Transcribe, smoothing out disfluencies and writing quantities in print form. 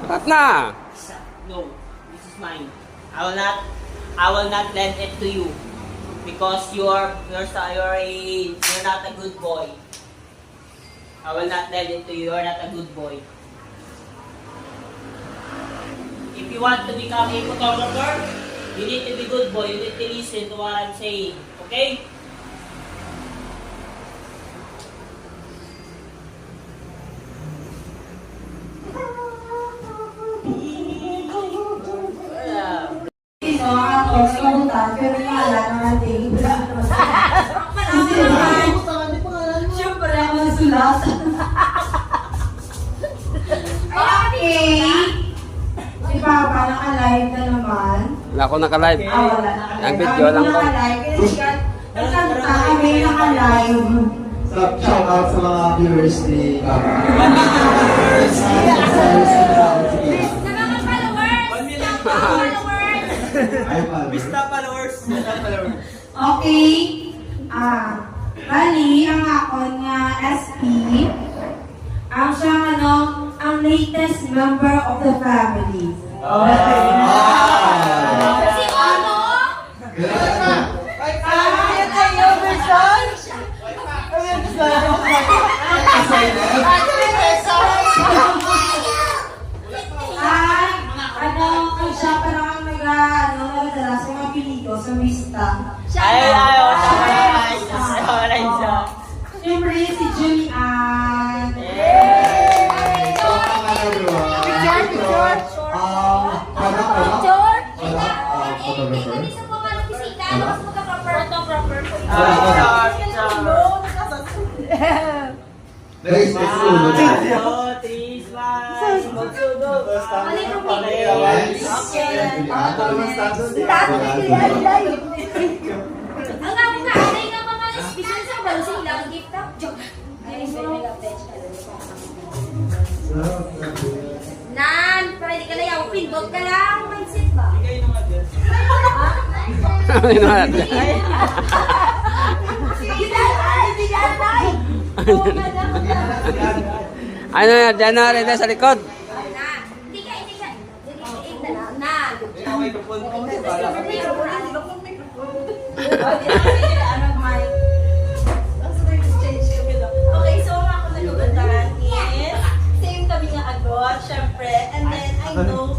Cut na! No, this is mine. I will not lend it to you because you're not a good boy. I will not lend it to you. You're not a good boy. If you want to become a photographer, you need to be good boy. You need to listen to what I'm saying. Okay? Pero wala naman din. Siyempre ako nasulat. Okay. Si Papa naka-live na naman. Wala ako naka-live. Wala. Ang video lang ko. Naka-live. Kasi nagkanta kami naka-live. Shout out sa mga viewers ni Papa. Okay. Bali, ang akon nga SP, ang siyang ang latest member of the family. Si Ono? Yan ay yung version? Ang siya parang nagdala sa mga pinito sa vista. Siyempre si Julian. Guys, let's go. Ang ako nga, alay nga mga special sa balo sa ilang gift up. Joke. Nan, para di ka na yaw, pindot ka lang. Mindset ba? Ano na, dyan na rin sa likod. Hindi ka. Okay, so ako naguguntahan is same kami nga agot, syempre. And then I know